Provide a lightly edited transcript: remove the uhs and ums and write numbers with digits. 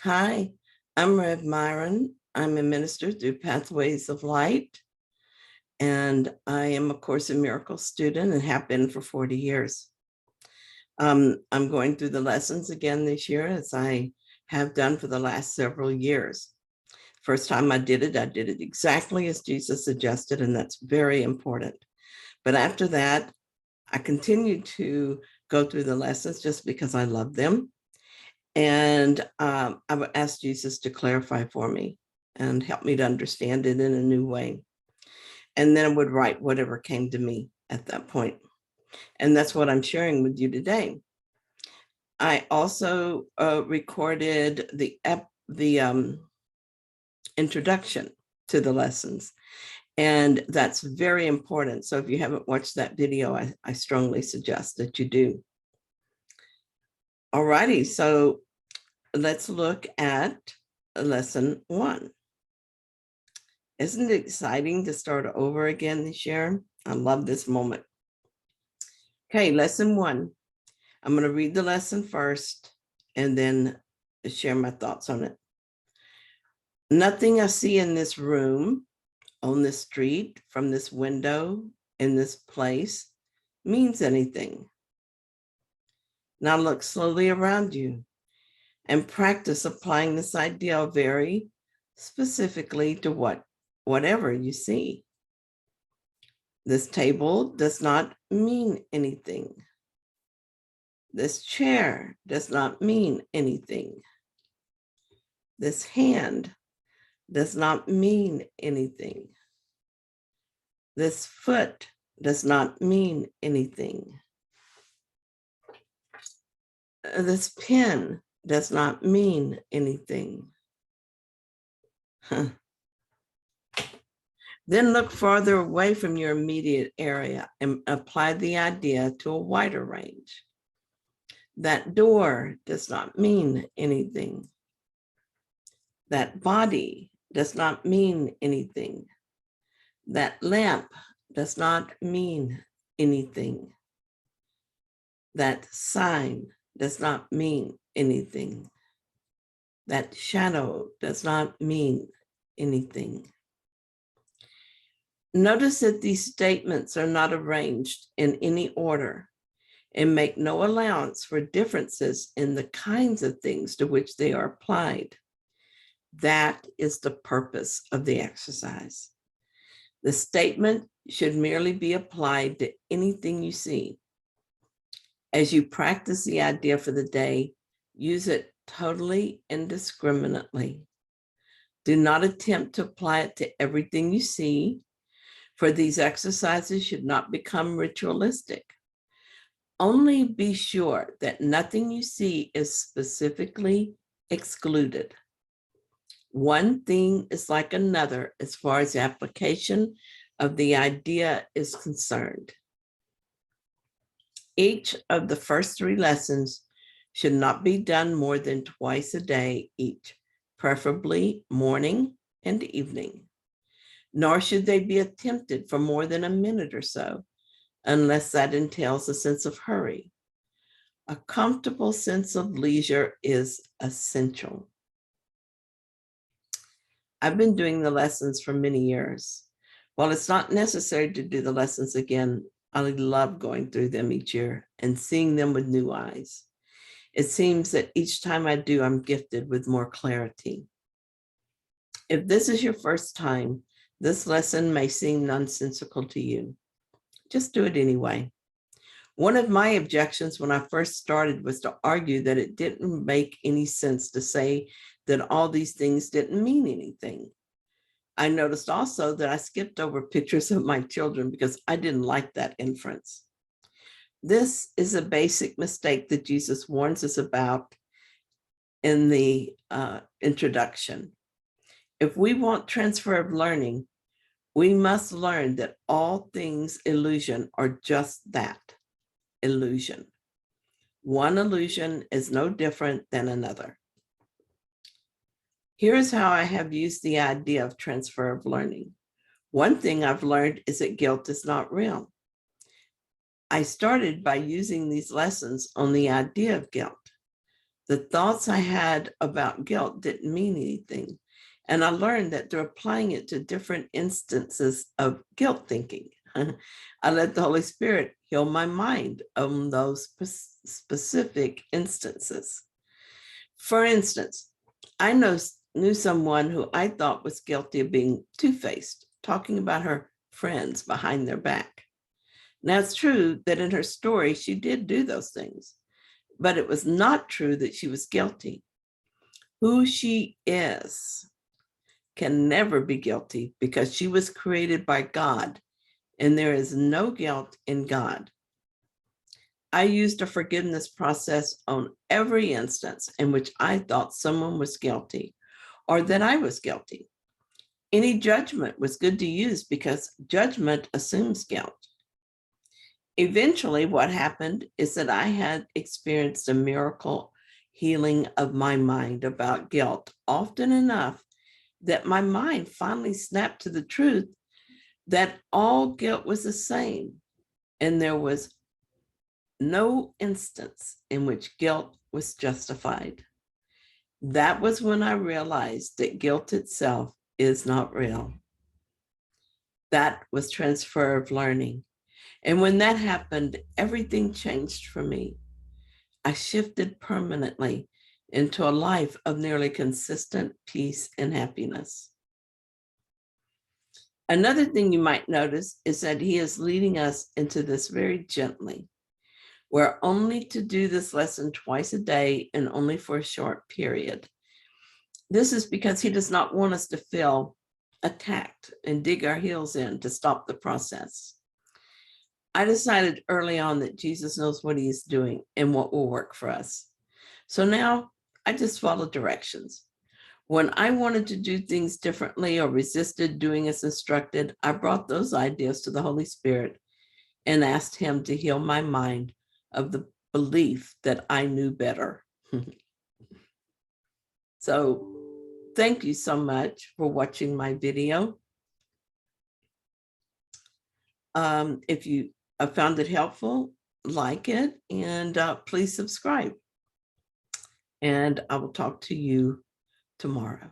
Hi, I'm Rev Myron. I'm a minister through Pathways of Light, and I am a Course in Miracles student and have been for 40 years. I'm going through the lessons again this year, as I have done for the last several years. First time I did it exactly as Jesus suggested, and that's very important. But after that, I continued to go through the lessons just because I love them. And I would ask Jesus to clarify for me and help me to understand it in a new way. And then I would write whatever came to me at that point. And that's what I'm sharing with you today. I also recorded the introduction to the lessons. And that's very important. So if you haven't watched that video, I strongly suggest that you do. All righty, so let's look at lesson 1. Isn't it exciting to start over again this year? I love this moment. Okay, lesson 1. I'm going to read the lesson first and then share my thoughts on it. Nothing I see in this room, on this street, from this window, in this place, means anything. Now look slowly around you and practice applying this idea very specifically to whatever you see. This table does not mean anything. This chair does not mean anything. This hand does not mean anything. This foot does not mean anything. This pen does not mean anything. Then look farther away from your immediate area and apply the idea to a wider range. That door does not mean anything. That body does not mean anything. That lamp does not mean anything. That sign does not mean anything. That shadow does not mean anything. Notice that these statements are not arranged in any order and make no allowance for differences in the kinds of things to which they are applied. That is the purpose of the exercise. The statement should merely be applied to anything you see. As you practice the idea for the day, use it totally indiscriminately. Do not attempt to apply it to everything you see, for these exercises should not become ritualistic. Only be sure that nothing you see is specifically excluded. One thing is like another as far as the application of the idea is concerned. Each of the first 3 lessons should not be done more than twice a day each, preferably morning and evening. Nor should they be attempted for more than a minute or so, unless that entails a sense of hurry. A comfortable sense of leisure is essential. I've been doing the lessons for many years. While it's not necessary to do the lessons again, I love going through them each year and seeing them with new eyes. It seems that each time I do, I'm gifted with more clarity. If this is your first time, this lesson may seem nonsensical to you. Just do it anyway. One of my objections when I first started was to argue that it didn't make any sense to say that all these things didn't mean anything. I noticed also that I skipped over pictures of my children because I didn't like that inference. This is a basic mistake that Jesus warns us about in the introduction. If we want transfer of learning, we must learn that all things illusion are just that, illusion. One illusion is no different than another. Here's how I have used the idea of transfer of learning. One thing I've learned is that guilt is not real. I started by using these lessons on the idea of guilt. the thoughts I had about guilt didn't mean anything. And I learned that they're applying it to different instances of guilt thinking. I let the Holy Spirit heal my mind on those specific instances. For instance, I knew someone who I thought was guilty of being two-faced, talking about her friends behind their back. Now, it's true that in her story, she did do those things, but it was not true that she was guilty. Who she is can never be guilty because she was created by God, and there is no guilt in God. I used a forgiveness process on every instance in which I thought someone was guilty or that I was guilty. Any judgment was good to use because judgment assumes guilt. Eventually, what happened is that I had experienced a miracle healing of my mind about guilt often enough that my mind finally snapped to the truth that all guilt was the same, and there was no instance in which guilt was justified. That was when I realized that guilt itself is not real. That was transfer of learning. And when that happened, everything changed for me. I shifted permanently into a life of nearly consistent peace and happiness. Another thing you might notice is that he is leading us into this very gently. We're only to do this lesson twice a day and only for a short period. This is because he does not want us to feel attacked and dig our heels in to stop the process. I decided early on that Jesus knows what he is doing and what will work for us. So now I just follow directions. When I wanted to do things differently or resisted doing as instructed, I brought those ideas to the Holy Spirit and asked him to heal my mind of the belief that I knew better. So thank you so much for watching my video. If you found it helpful, like it, and please subscribe. And I will talk to you tomorrow.